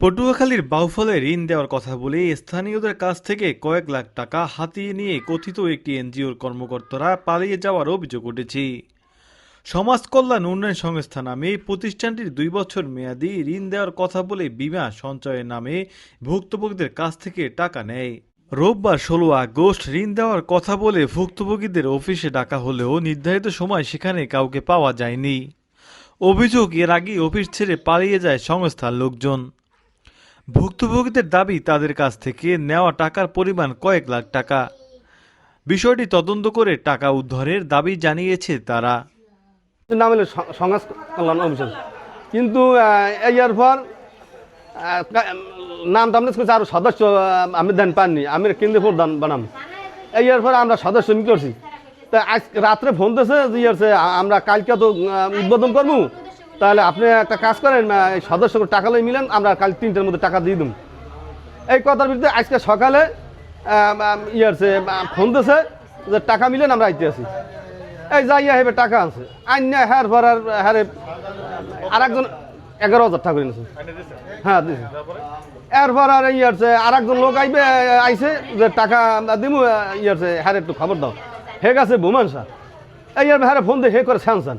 পটুয়াখালীর বাউফলে ঋণ দেওয়ার কথা বলে স্থানীয়দের কাছ থেকে কয়েক লাখ টাকা হাতিয়ে নিয়ে কথিত একটি এনজিওর কর্মকর্তারা পালিয়ে যাওয়ার অভিযোগ উঠেছে। সমাজ কল্যাণ উন্নয়ন সংস্থা নামে প্রতিষ্ঠানটির 2 বছর মেয়াদী ঋণ দেওয়ার কথা বলে বিমা সঞ্চয়ের নামে ভুক্তভোগীদের কাছ থেকে টাকা নেয়। রোববার 16 আগস্ট ঋণ দেওয়ার কথা বলে ভুক্তভোগীদের অফিসে ডাকা হলেও নির্ধারিত সময় সেখানে কাউকে পাওয়া যায়নি। অভিযোগ, এর আগে অফিস ছেড়ে পালিয়ে যায় সংস্থার লোকজন। ভুক্তভোগীদের দাবি, তাদের কাছ থেকে নেওয়া টাকার পরিমাণ কয়েক লাখ টাকা। বিষয়টি তদন্ত করে টাকা উদ্ধারের দাবি জানিয়েছে তারা। নাম হলো সমাজ কল্যাণ অভিযান, কিন্তু এর পর নাম টামলেস করছে আরো সদস্য আমি দেন পাননি, আমি কেন্দ্রীয় প্রধান বানাম। এর পর আমরা সদস্য করছি, তা আজ রাত্রে ফোন দিয়েছে যে আমরা কালকে তো উদ্বোধন করবো, তাহলে আপনি একটা কাজ করেন, সদস্য টাকা লই মিলেন, আমরা কাল 3টার মধ্যে টাকা দিয়ে দিন। এই কথার বিরুদ্ধে আজকে সকালে ফোন দিয়েছে যে টাকা মিলেন, আমরা আইতে আছি। এই যাইয়া হেবে টাকা আছে আইনা হ্যার পর আর হ্যারে আর একজন 11,000 টাকা করে নিয়েছে। হ্যাঁ দিয়েছে। এরপর আর আর একজন লোক আইছে যে টাকা দিমু, হ্যাঁ একটু খবর দাও। হে গেছে বোমান স্যার, এই হ্যাঁ ফোন দিয়ে হে করে স্যামসান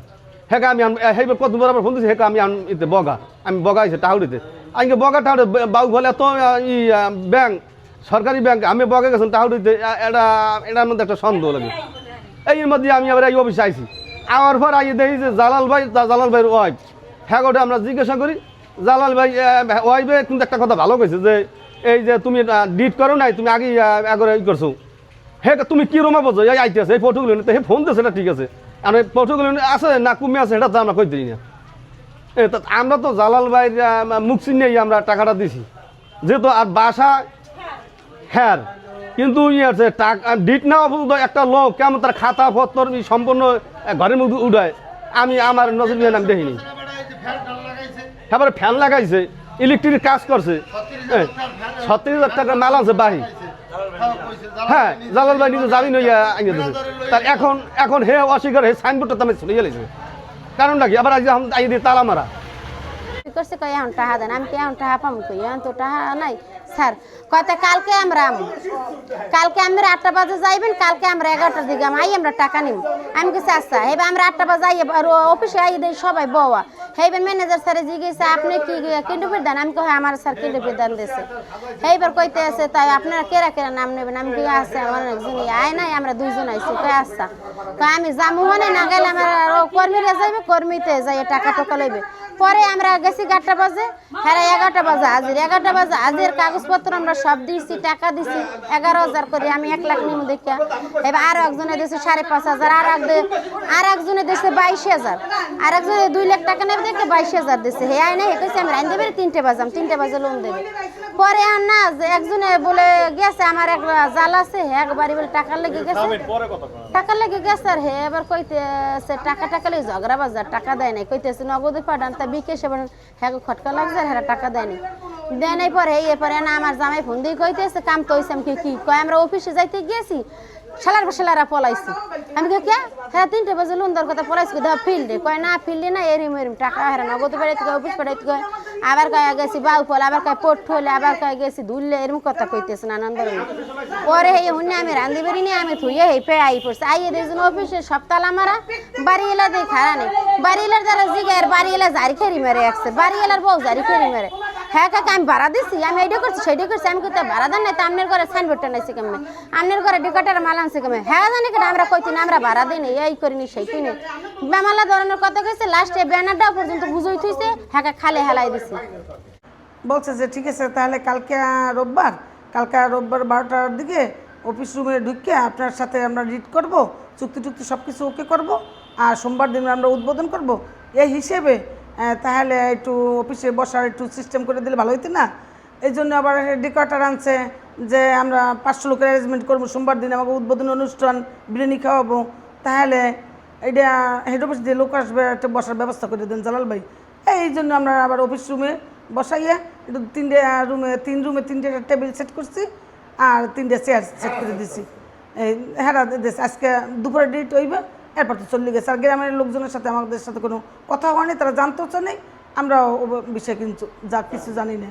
হেঁকে আমি হেবে কত বরাবর ফোন দিয়েছি, হেঁকে আমি ইতে বগা, আমি বগা আইছে টাউরিতে আজকে বগা টাউরে বাউ বলে এত ব্যাংক সরকারি ব্যাংক, আমি বগা গেছেন টাউরিতে, এটার মধ্যে একটা সন্দেহ লাগে। এর মধ্যে আমি আবার এই অফিসে আইছি, আওয়ার পর আইয়ে দেখি যে জালাল ভাইয়ের ওয়াইফ, হ্যাঁ ওটা আমরা জিজ্ঞাসা করি। জালাল ভাই ওয়াইফে কিন্তু একটা কথা ভালো কইছে যে এই যে তুমি ডিট করো নাই, তুমি আগে একবার ই করছো, হে তুমি কি রোমা বোঝো এই আইতে আছে এই ফটোগুলো নিতে, হে ফোন দিয়েছে, এটা ঠিক আছে, আর এই ফটোগুলো আছে না কমে আছে এটা তো আমরা কই দিই না। আমরা তো জালাল ভাইয়ের মুখ চিনিয়েই আমরা টাকাটা দিছি, যেহেতু আর বাসা হ্যাঁ, কিন্তু আছে টাকা ডিট না একটা লোক কেমন তার খাতা পত্র সম্পূর্ণ ঘরের মধ্যে উঠায়, আমি আমার নজর দিয়ে আমি দেখিনি। তারপরে ফ্যান লাগাইছে, ইলেকট্রিক কাজ করছে, 36,000 টাকার মাল আছে বাহি। হ্যাঁ জালাল ভাই নিজে জামিন হইয়া আনিয়ে দিয়েছে, তার এখন হে অস্বীকার, হে সাইনবোর্ডটা তো আমি চলে গেলেছে, কারণটা কি আবার আইয়ে দিয়ে তালা মারা। করছে কই এখন টাকা দেন, আমি কি এখন টাকা পাবো, কই এখন তো টাকা নাই স্যার। কয়টা কালকে আমরা 8টা বাজে যাইবেন, কালকে আমরা 11টার দিকে আমরা টাকা নিব। আমি কিছু আচ্ছা হেবে আমরা 8টা বাজে অফিসে আইয়ে দেয় সবাই বওয়া, হেবেন ম্যানেজার স্যারে জিজ্ঞেসে আপনি কি কিন্ডুপির দেন, আমি কই আমার স্যার কিন্ডুপির দান দিয়েছে। এইবার কইতে আছে তাই আপনারা কেরা নাম নেবেন, আমি কি আছে আমার একজন আয় নাই, আমরা 2 জন আইছি। কই আচ্ছা, কই আমি যাবো মানে না গেলে আমার কর্মীরা যাইবে, কর্মীতে যাই টাকা টোকা লইবে। পরে আমরা গেছি 8টা বাজে, হ্যাঁ 11টা বাজে হাজির, 11টা বাজে হাজির, কাগজপত্র আমরা সব দিয়েছি, টাকা দিছি 11,000 করে, আমি 1 লাখ নিম দেখা। এবার আরো একজনে দিয়েছে 5,500, আর একজনে দিয়েছে 22,000, আর একজনে 2 লাখ টাকা নেবে দেখে 22,000 দিয়েছে। হে আয় না হে কইছে আমি রাইন দেবে 3টে বাজে লোন দেবে। পরে আর না যে একজনে বলে গেছে আমার এক জাল আছে, হে একবারই বলে টাকার লেগে গেছে, আর হে এবার কইতেছে টাকা লেগে ঝগড়া বাজার, টাকা দেয় নাই, কইতেছে নগদে পাঠান, তা বিকেশ এবার হ্যাঁ খটকা লাগছে, হ্যাঁ টাকা দেয়নি। দেয় নাই পরে এরপরে না আমার জামাই ফোন দিয়ে কইতেছে কাম তো হইছে, আমি কি কয় আমরা অফিসে যাইতে গেছি, শালারা পলাইছি। আমি কে হ্যাঁ 3টে বাজে লোন দেওয়ার কথা পলাইছি, দেওয়া ফিল্ডে, কয় না ফিল্ডে না এরিম টাকা হ্যাঁ নগদে পাঠাইতে কয়, অফিস পাঠাইতে কয়, আবার কয় গেছি বাউফল, আবার কয় পট্টলে, আবার কয় গেছি ধুললে, এরকম কথা কইতেছে নানান ধরনের। পরে হে হুন্নে আমি রান্ধি বেরি নিয়ে আমি থুইয়ে হে পে আই পড়ছে, আইয়ে দেখুন অফিসে সপ্তাহ মারা, বাড়ি এলা দেখ খারা নেই, বাড়ি এলার দ্বারা জিগার বাড়ি এলা জারি খেরি মেরে একছে, বাড়ি এলার বউ জারি খেরি মেরে। হ্যাঁ কাকা আমি ভাড়া দিছি, আমি এইটা করছি সেইটা করছি, আমি কোথাও ভাড়া দেন নাই, তো আপনার ঘরে সাইনবোর্ডটা নাইছি কেমন, আপনার ঘরে ডিকাটার মাল আনছে কেমন, হ্যাঁ জানি কেন আমরা কইতি না আমরা ভাড়া দিই নি, এই করিনি সেই কিনে বেমালা ধরনের কথা কইছে। লাস্টে ব্যানারটা পর্যন্ত বুঝই থইছে, হ্যাঁ খালে হেলাই দিছি। বলছে যে ঠিক আছে তাহলে কালকে রোববার 12টার দিকে অফিস রুমে ঢুকে আপনার সাথে আমরা রিড করব, চুক্তি সব কিছু ওকে করব, আর সোমবার দিন আমরা উদ্বোধন করব। এই হিসেবে তাহলে একটু অফিসে বসার একটু সিস্টেম করে দিলে ভালো হইতো না। এই জন্য আবার ডেকরেটর আনছে যে আমরা 500 লোকের অ্যারেঞ্জমেন্ট করবো, সোমবার দিন আমাকে উদ্বোধন অনুষ্ঠান, বিরিয়ানি খাওয়াবো, তাহলে এটা হেড অফিস দিয়ে লোক আসবে, একটা বসার ব্যবস্থা করে দেন জালাল ভাই। এই জন্য আমরা আবার অফিস রুমে বসাইয়ে একটু 3 রুমে 3টে টেবিল সেট করছি, আর 3টে চেয়ার সেট করে দিছি। এই হ্যাঁ আজকে দুপুরে ডেট হইবে, এরপর তো চলে গেছে। আর গ্রামের লোকজনের সাথে আমাদের সাথে কোনো কথা হয়নি, তারা জানতেও চায় নেই, আমরা বিষয়ে কিন্তু যা কিছু জানি না।